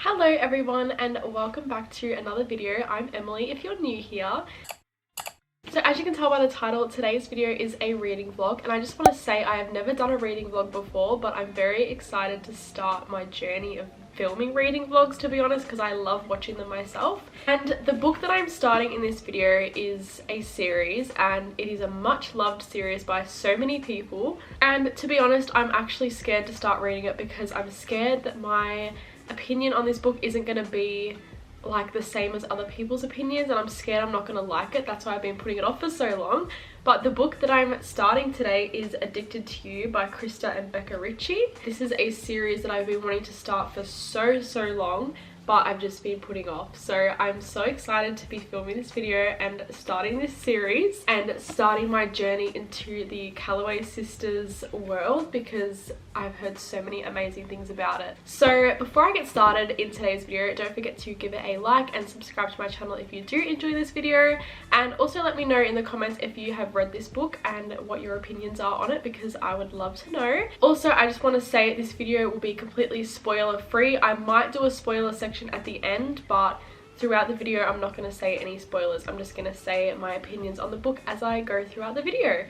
Hello everyone and welcome back to another video. I'm Emily if you're new here. So as you can tell by the title, today's video is a reading vlog, and I just want to say I have never done a reading vlog before, but I'm very excited to start my journey of filming reading vlogs, to be honest, because I love watching them myself. And the book that I'm starting in this video is a series, and it is a much loved series by so many people. And to be honest, I'm actually scared to start reading it because I'm scared that my opinion on this book isn't going to be like the same as other people's opinions, and I'm scared I'm not going to like it. That's why I've been putting it off for so long. But the book that I'm starting today is Addicted to You by Krista and Becca Ritchie. This is a series that I've been wanting to start for so long, but I've just been putting off. So I'm so excited to be filming this video and starting this series and starting my journey into the Calloway sisters world, because I've heard so many amazing things about it. So before I get started in today's video, don't forget to give it a like and subscribe to my channel if you do enjoy this video, and also let me know in the comments if you have read this book and what your opinions are on it, because I would love to know. Also, I just want to say this video will be completely spoiler free. I might do a spoiler section at the end, but throughout the video I'm not going to say any spoilers. I'm just going to say my opinions on the book as I go throughout the video.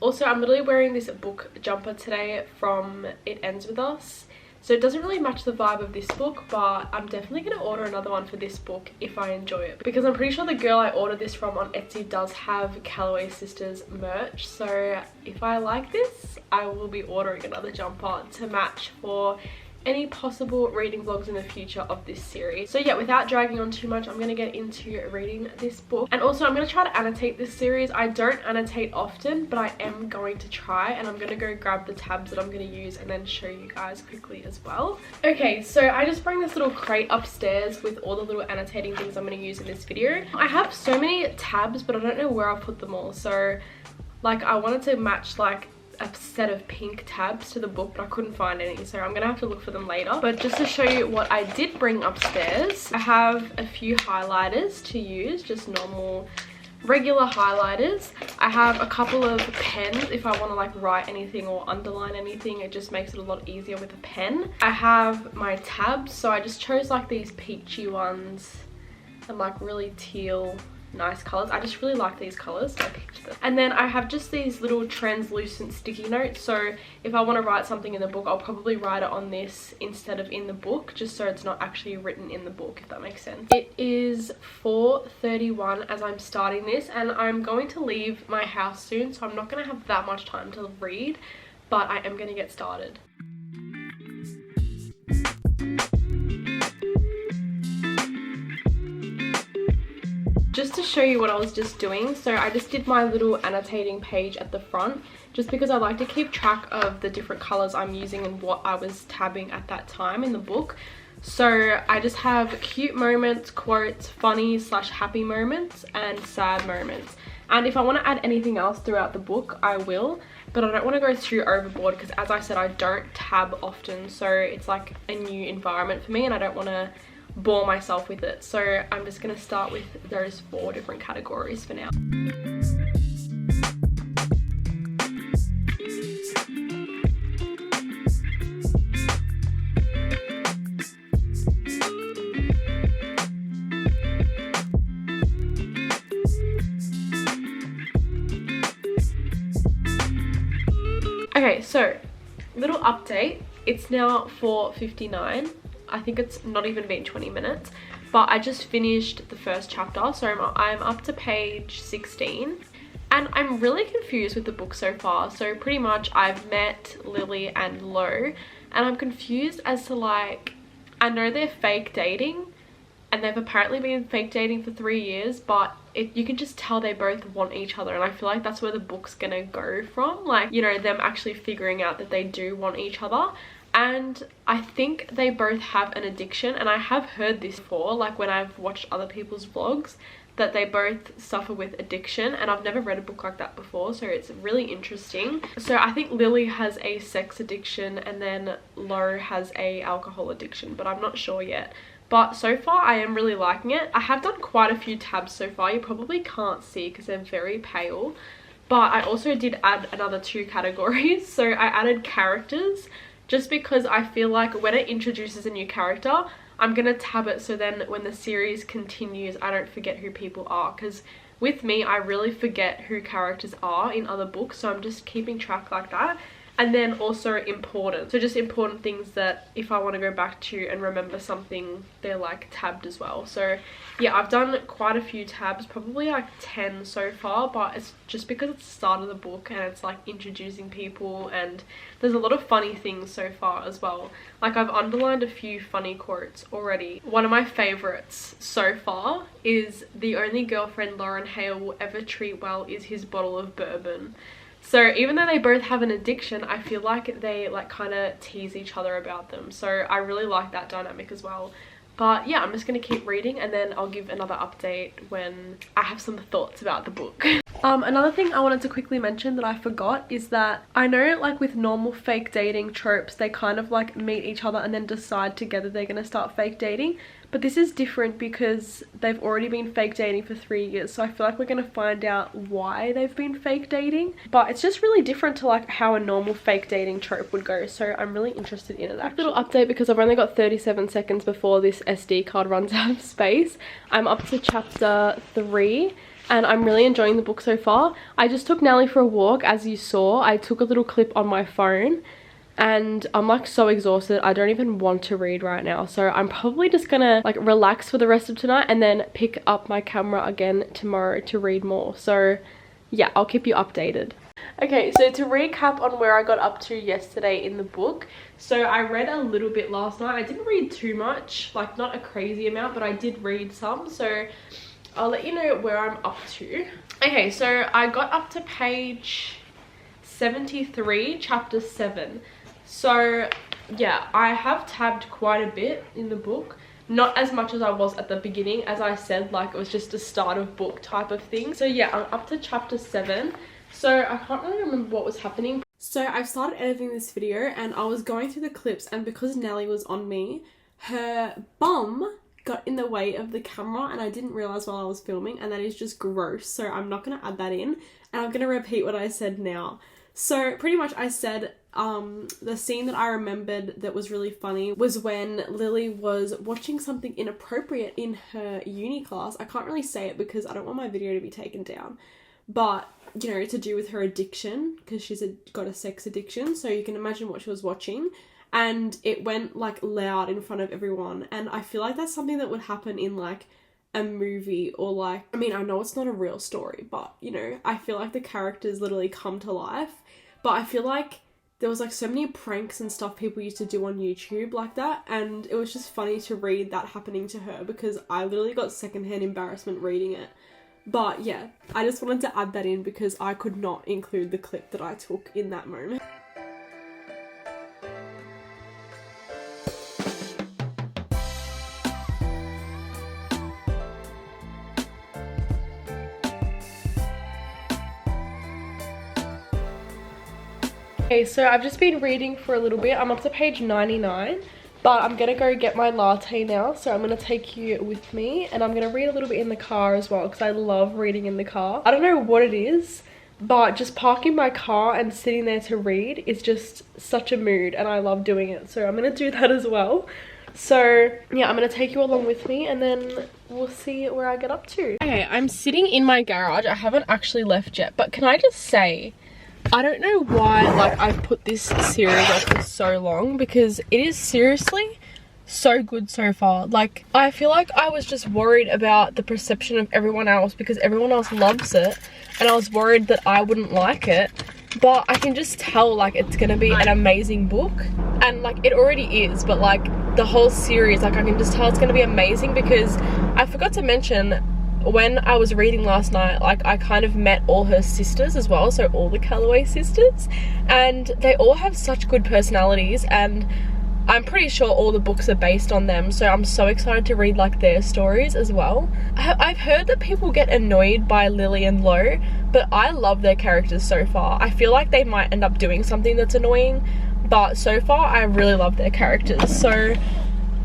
Also, I'm literally wearing this book jumper today from It Ends With Us, so it doesn't really match the vibe of this book, but I'm definitely going to order another one for this book if I enjoy it, because I'm pretty sure the girl I ordered this from on Etsy does have Calloway sisters merch. So if I like this, I will be ordering another jumper to match for any possible reading vlogs in the future of this series. So yeah, without dragging on too much, I'm going to get into reading this book. And also I'm going to try to annotate this series. I don't annotate often, but I am going to try, and I'm going to go grab the tabs that I'm going to use and then show you guys quickly as well. Okay, so I just bring this little crate upstairs with all the little annotating things I'm going to use in this video. I have so many tabs, but I don't know where I'll put them all. So like, I wanted to match like a set of pink tabs to the book, but I couldn't find any, so I'm gonna have to look for them later. But just to show you what I did bring upstairs, I have a few highlighters to use, just normal regular highlighters. I have a couple of pens if I want to like write anything or underline anything. It just makes it a lot easier with a pen. I have my tabs, so I just chose like these peachy ones and like really teal nice colors. I just really like these colors, so I picked them. And then I have just these little translucent sticky notes, so if I want to write something in the book, I'll probably write it on this instead of in the book, just so it's not actually written in the book, if that makes sense. It is 4:31 as I'm starting this, and I'm going to leave my house soon, so I'm not going to have that much time to read, but I am going to get started. Just to show you what I was just doing, so I just did my little annotating page at the front, just because I like to keep track of the different colors I'm using and what I was tabbing at that time in the book. So I just have cute moments, quotes, funny / happy moments, and sad moments. And if I want to add anything else throughout the book, I will, but I don't want to go too overboard, because as I said, I don't tab often, so it's like a new environment for me and I don't want to bore myself with it. So I'm just going to start with those 4 different categories for now. Okay, so little update. It's now 4:59. I think it's not even been 20 minutes, but I just finished the first chapter, so I'm up to page 16, and I'm really confused with the book so far. So pretty much I've met Lily and Lo, and I'm confused as to, like, I know they're fake dating, and they've apparently been fake dating for 3 years, but you can just tell they both want each other, and I feel like that's where the book's gonna go from, like, you know, them actually figuring out that they do want each other. And I think they both have an addiction, and I have heard this before, like when I've watched other people's vlogs, that they both suffer with addiction, and I've never read a book like that before, so it's really interesting. So I think Lily has a sex addiction and then Lo has a alcohol addiction, but I'm not sure yet. But so far I am really liking it. I have done quite a few tabs so far. You probably can't see because they're very pale, but I also did add another 2 categories. So I added characters, just because I feel like when it introduces a new character, I'm gonna tab it so then when the series continues I don't forget who people are, because with me I really forget who characters are in other books, so I'm just keeping track like that. And then also important, so just important things that if I want to go back to and remember something, they're like tabbed as well. So yeah, I've done quite a few tabs, probably like 10 so far, but it's just because it's the start of the book and it's like introducing people, and there's a lot of funny things so far as well. Like I've underlined a few funny quotes already. One of my favorites so far is, "The only girlfriend Lauren Hale will ever treat well is his bottle of bourbon." So even though they both have an addiction, I feel like they like kind of tease each other about them. So I really like that dynamic as well. But yeah, I'm just going to keep reading and then I'll give another update when I have some thoughts about the book. Another thing I wanted to quickly mention that I forgot is that I know like with normal fake dating tropes, they kind of like meet each other and then decide together they're going to start fake dating. But this is different because they've already been fake dating for 3 years. So I feel like we're going to find out why they've been fake dating. But it's just really different to like how a normal fake dating trope would go. So I'm really interested in it actually. Little update because I've only got 37 seconds before this SD card runs out of space. I'm up to chapter 3. And I'm really enjoying the book so far. I just took Nelly for a walk, as you saw. I took a little clip on my phone. And I'm like so exhausted, I don't even want to read right now. So I'm probably just gonna like relax for the rest of tonight and then pick up my camera again tomorrow to read more. So yeah, I'll keep you updated. Okay, so to recap on where I got up to yesterday in the book. So I read a little bit last night. I didn't read too much, like not a crazy amount, but I did read some. So I'll let you know where I'm up to. Okay, so I got up to page 73, chapter 7. So yeah, I have tabbed quite a bit in the book. Not as much as I was at the beginning. As I said, like it was just a start of book type of thing. So yeah, I'm up to chapter 7. So I can't really remember what was happening. So I started editing this video and I was going through the clips, and because Nelly was on me, her bum got in the way of the camera and I didn't realise while I was filming, and that is just gross. So I'm not going to add that in, and I'm going to repeat what I said now. So pretty much I said the scene that I remembered that was really funny was when Lily was watching something inappropriate in her uni class. I can't really say it because I don't want my video to be taken down, but you know, to do with her addiction, because she's got a sex addiction. So you can imagine what she was watching, and it went like loud in front of everyone. And I feel like that's something that would happen in like a movie, or like, I mean, I know it's not a real story, but you know, I feel like the characters literally come to life. But I feel like there was like so many pranks and stuff people used to do on YouTube like that, and it was just funny to read that happening to her because I literally got secondhand embarrassment reading it. But yeah, I just wanted to add that in because I could not include the clip that I took in that moment. Okay, so I've just been reading for a little bit. I'm up to page 99, but I'm gonna go get my latte now. So I'm gonna take you with me, and I'm gonna read a little bit in the car as well because I love reading in the car. I don't know what it is, but just parking my car and sitting there to read is just such a mood, and I love doing it. So I'm gonna do that as well. So yeah, I'm gonna take you along with me and then we'll see where I get up to. Okay, I'm sitting in my garage. I haven't actually left yet, but can I just say, I don't know why like I've put this series off for so long, because it is seriously so good so far. Like I feel like I was just worried about the perception of everyone else because everyone else loves it, and I was worried that I wouldn't like it. But I can just tell like it's gonna be an amazing book, and like it already is, but like the whole series, like I can just tell it's gonna be amazing. Because I forgot to mention, when I was reading last night, like I kind of met all her sisters as well, so all the Calloway sisters, and they all have such good personalities, and I'm pretty sure all the books are based on them, so I'm so excited to read like their stories as well. I've heard that people get annoyed by Lily and Lo, but I love their characters so far. I feel like they might end up doing something that's annoying, but so far I really love their characters, so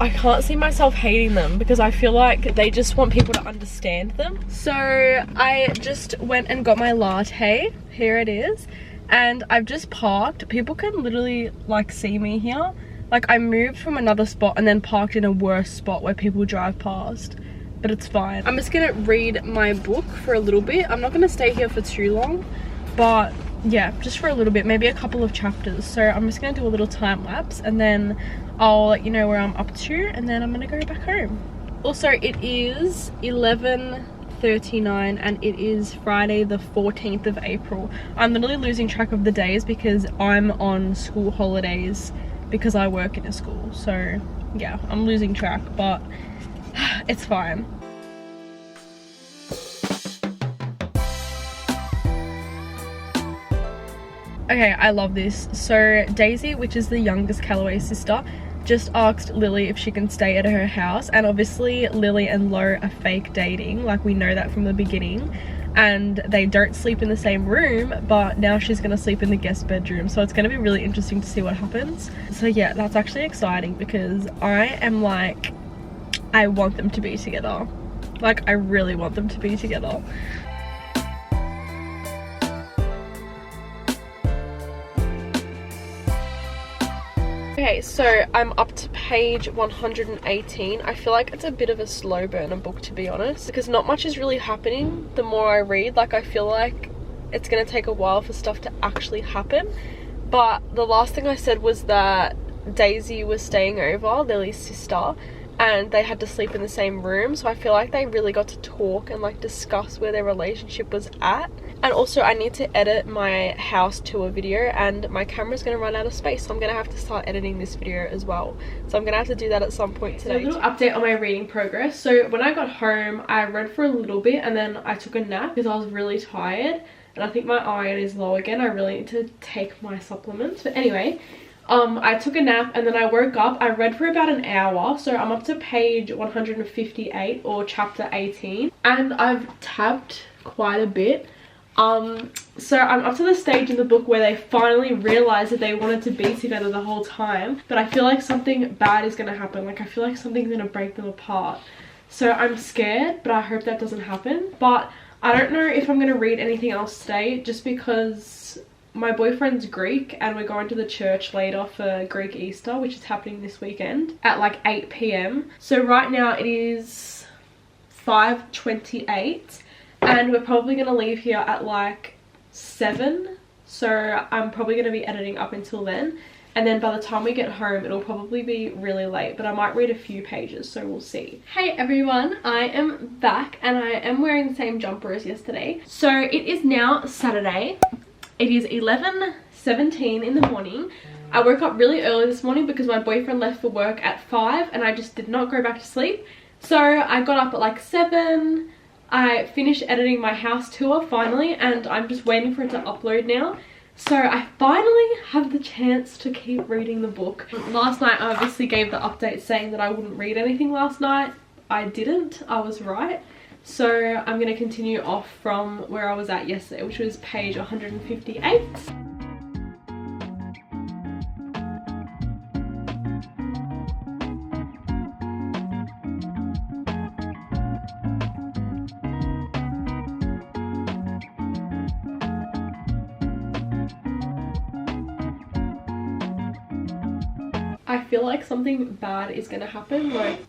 I can't see myself hating them because I feel like they just want people to understand them. So I just went and got my latte. Here it is. And I've just parked. People can literally like see me here. Like, I moved from another spot and then parked in a worse spot where people drive past, but it's fine. I'm just gonna read my book for a little bit. I'm not gonna stay here for too long, but yeah, just for a little bit, maybe a couple of chapters. So I'm just gonna do a little time lapse and then I'll let you know where I'm up to, and then I'm gonna go back home. Also, it is 11:39 and it is Friday the 14th of April. I'm literally losing track of the days because I'm on school holidays because I work in a school. So yeah, I'm losing track, but it's fine. Okay, I love this. So Daisy, which is the youngest Calloway sister, just asked Lily if she can stay at her house, and obviously Lily and Lo are fake dating, like we know that from the beginning, and they don't sleep in the same room, but now she's gonna sleep in the guest bedroom, so it's gonna be really interesting to see what happens. So yeah, that's actually exciting because I am like, I want them to be together. Like, I really want them to be together. Okay, so I'm up to page 118. I feel like it's a bit of a slow burner book, to be honest, because not much is really happening the more I read. Like, I feel like it's gonna take a while for stuff to actually happen. But the last thing I said was that Daisy was staying over, Lily's sister, and they had to sleep in the same room, so I feel like they really got to talk and like discuss where their relationship was at. And also I need to edit my house tour video, and my camera's gonna run out of space, so I'm gonna have to start editing this video as well. So I'm gonna have to do that at some point today. So a little update on my reading progress. So when I got home, I read for a little bit and then I took a nap because I was really tired, and I think my iron is low again. I really need to take my supplements. But anyway, I took a nap and then I woke up. I read for about an hour, so I'm up to page 158 or chapter 18, and I've tabbed quite a bit. So I'm up to the stage in the book where they finally realize that they wanted to be together the whole time, but I feel like something bad is gonna happen. Like, I feel like something's gonna break them apart. So I'm scared, but I hope that doesn't happen. But I don't know if I'm gonna read anything else today, just because my boyfriend's Greek and we're going to the church later for Greek Easter, which is happening this weekend at like 8 p.m. So right now it is 5:28 and we're probably going to leave here at like 7. So I'm probably going to be editing up until then. And then by the time we get home, it'll probably be really late, but I might read a few pages, so we'll see. Hey everyone, I am back and I am wearing the same jumper as yesterday. So it is now Saturday. It is 11:17 in the morning. I woke up really early this morning because my boyfriend left for work at 5 and I just did not go back to sleep. So I got up at like 7. I finished editing my house tour finally, and I'm just waiting for it to upload now. So I finally have the chance to keep reading the book. Last night I obviously gave the update saying that I wouldn't read anything last night. I didn't. I was right. So I'm going to continue off from where I was at yesterday, which was page 158. I feel like something bad is going to happen. Like,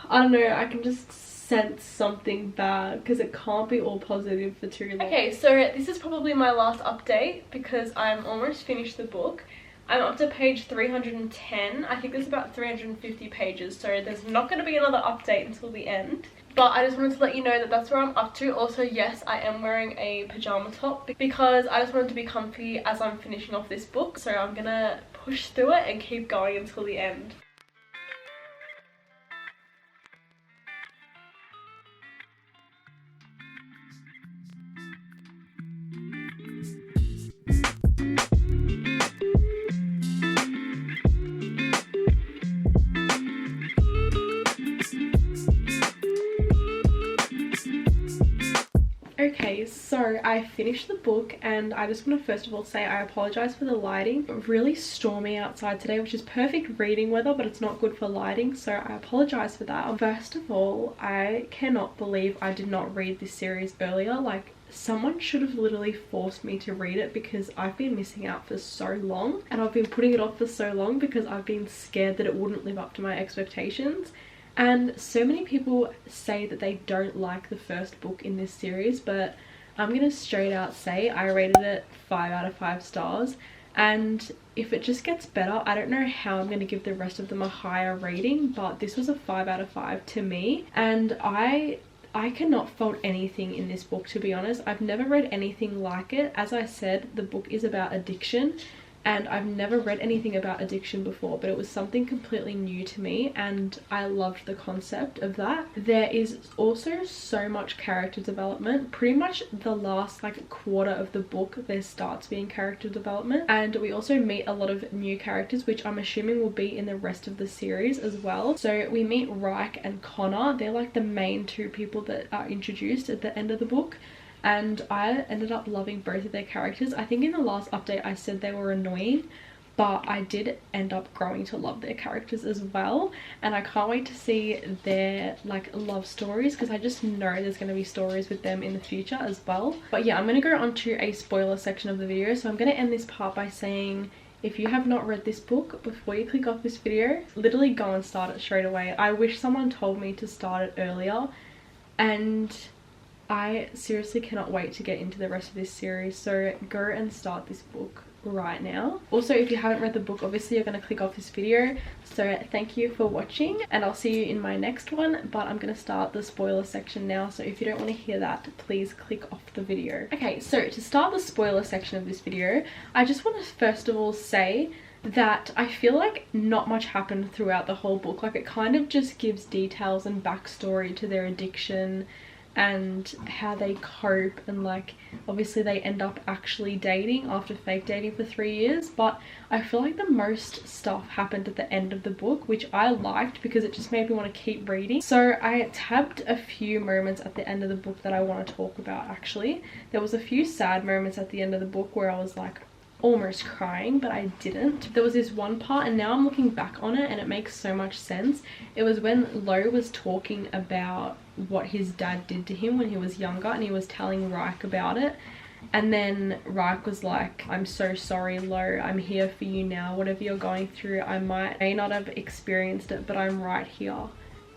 I don't know, I can just sense something bad because it can't be all positive for too long. Okay, so this is probably my last update because I'm almost finished the book. I'm up to page 310. I think there's about 350 pages, so there's not going to be another update until the end. But I just wanted to let you know that that's where I'm up to. Also, yes, I am wearing a pajama top because I just wanted to be comfy as I'm finishing off this book. So I'm gonna push through it and keep going until the end. Okay, so I finished the book and I just want to first of all say I apologize for the lighting. Really stormy outside today, which is perfect reading weather, but it's not good for lighting, so I apologize for that. First of all, I cannot believe I did not read this series earlier. Like, someone should have literally forced me to read it, because I've been missing out for so long, and I've been putting it off for so long because I've been scared that it wouldn't live up to my expectations. And so many people say that they don't like the first book in this series, but I'm gonna straight out say I rated it 5 out of 5 stars. And if it just gets better, I don't know how I'm going to give the rest of them a higher rating, but this was a 5 out of 5 to me. And I cannot fault anything in this book, to be honest. I've never read anything like it. As I said, the book is about addiction, and I've never read anything about addiction before, but it was something completely new to me, and I loved the concept of that. There is also so much character development. Pretty much the last like quarter of the book there starts being character development, and we also meet a lot of new characters, which I'm assuming will be in the rest of the series as well. So we meet Reich and Connor. They're like the main two people that are introduced at the end of the book, and I ended up loving both of their characters. I think in the last update I said they were annoying, but I did end up growing to love their characters as well, and I can't wait to see their like love stories, because I just know there's going to be stories with them in the future as well. But yeah, I'm going to go on to a spoiler section of the video, so I'm going to end this part by saying, if you have not read this book, before you click off this video, literally go and start it straight away. I wish someone told me to start it earlier, and I seriously cannot wait to get into the rest of this series, so go and start this book right now. Also, if you haven't read the book, obviously you're going to click off this video, so thank you for watching, and I'll see you in my next one. But I'm going to start the spoiler section now, so if you don't want to hear that, please click off the video. Okay, so to start the spoiler section of this video, I just want to first of all say that I feel like not much happened throughout the whole book. Like, it kind of just gives details and backstory to their addiction and how they cope, and like obviously they end up actually dating after fake dating for 3 years. But I feel like the most stuff happened at the end of the book, which I liked because it just made me want to keep reading. So I tabbed a few moments at the end of the book that I want to talk about. Actually, there was a few sad moments at the end of the book where I was like almost crying, but I didn't. There was this one part, and now I'm looking back on it and it makes so much sense. It was when Lo was talking about what his dad did to him when he was younger, and he was telling Reich about it, and then Reich was like, I'm so sorry, Lo, I'm here for you now. Whatever you're going through, I may not have experienced it, but I'm right here.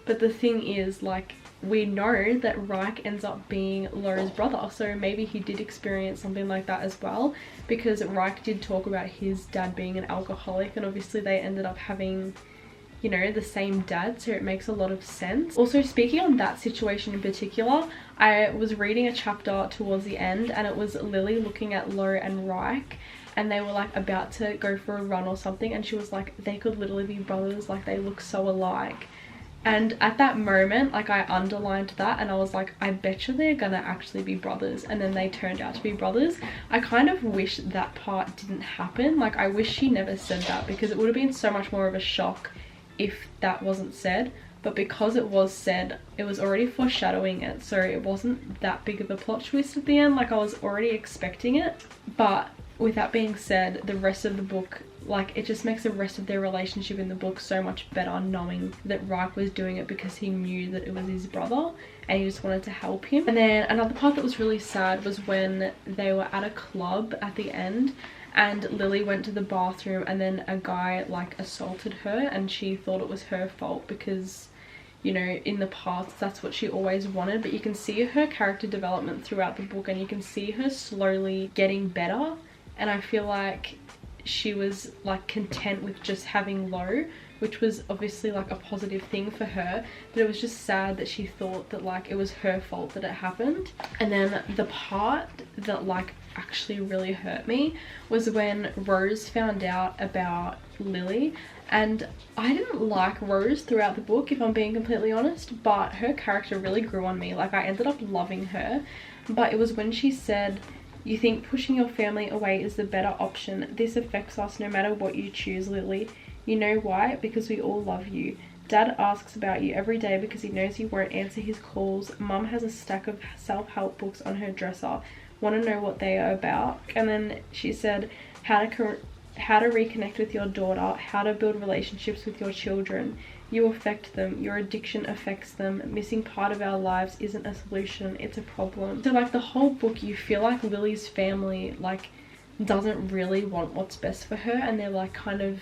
But the thing is, like, we know that Reich ends up being Lo's brother, so maybe he did experience something like that as well, because Reich did talk about his dad being an alcoholic, and obviously they ended up having, you know, the same dad, so it makes a lot of sense. Also, speaking on that situation in particular, I was reading a chapter towards the end, and it was Lily looking at Lo and Reich, and they were like about to go for a run or something, and she was like, they could literally be brothers, like they look so alike. And at that moment, like, I underlined that, and I was like, I bet you they're gonna actually be brothers. And then they turned out to be brothers. I kind of wish that part didn't happen. Like, I wish she never said that, because it would have been so much more of a shock if that wasn't said. But because it was said, it was already foreshadowing it, so it wasn't that big of a plot twist at the end. Like, I was already expecting it. But with that being said, the rest of the book, like, it just makes the rest of their relationship in the book so much better, knowing that Reich was doing it because he knew that it was his brother and he just wanted to help him. And then another part that was really sad was when they were at a club at the end, and Lily went to the bathroom, and then a guy like assaulted her, and she thought it was her fault because, you know, in the past that's what she always wanted. But you can see her character development throughout the book, and you can see her slowly getting better, and I feel like she was like content with just having Lo, which was obviously like a positive thing for her. But it was just sad that she thought that like it was her fault that it happened. And then the part that like actually really hurt me was when Rose found out about Lily. And I didn't like Rose throughout the book, if I'm being completely honest, but her character really grew on me. Like, I ended up loving her. But it was when she said, you think pushing your family away is the better option. This affects us no matter what you choose, Lily. You know why? Because we all love you. Dad asks about you every day because he knows you won't answer his calls. Mum has a stack of self-help books on her dresser. Want to know what they are about? And then she said, how to reconnect with your daughter, how to build relationships with your children. You affect them. Your addiction affects them. Missing part of our lives isn't a solution, it's a problem. So like the whole book, you feel like Lily's family like doesn't really want what's best for her, and they're like kind of,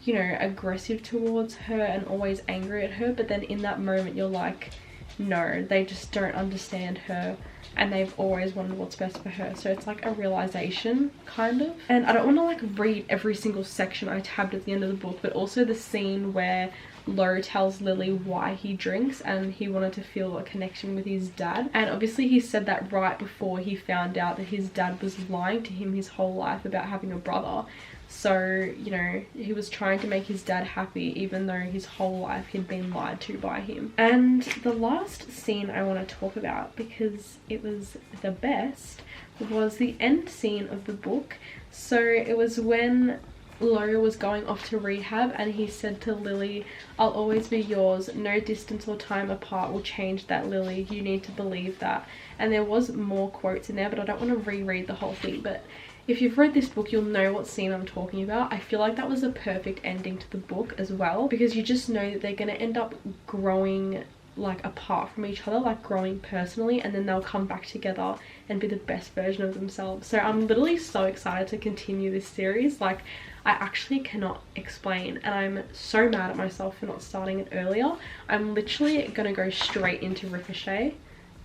you know, aggressive towards her and always angry at her. But then in that moment you're like, no, they just don't understand her, and they've always wanted what's best for her. So it's like a realization, kind of. And I don't want to like read every single section I tabbed at the end of the book, but also the scene where Lo tells Lily why he drinks, and he wanted to feel a connection with his dad. And obviously he said that right before he found out that his dad was lying to him his whole life about having a brother. So, you know, he was trying to make his dad happy even though his whole life he'd been lied to by him. And the last scene I want to talk about, because it was the best, was the end scene of the book. So it was when Lo was going off to rehab, and he said to Lily, "I'll always be yours. No distance or time apart will change that, Lily. You need to believe that." And there was more quotes in there, but I don't want to reread the whole thing. But if you've read this book, you'll know what scene I'm talking about. I feel like that was a perfect ending to the book as well, because you just know that they're going to end up growing like apart from each other, like growing personally, and then they'll come back together and be the best version of themselves. So I'm literally so excited to continue this series. Like, I actually cannot explain, and I'm so mad at myself for not starting it earlier. I'm literally gonna go straight into Ricochet,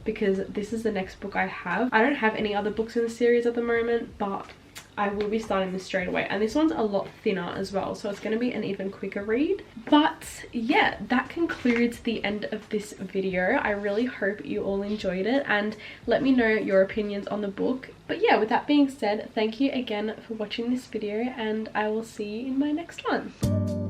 because this is the next book I have. I don't have any other books in the series at the moment, but I will be starting this straight away. And this one's a lot thinner as well, so it's going to be an even quicker read. But yeah, that concludes the end of this video. I really hope you all enjoyed it, and let me know your opinions on the book. But yeah, with that being said, thank you again for watching this video, and I will see you in my next one.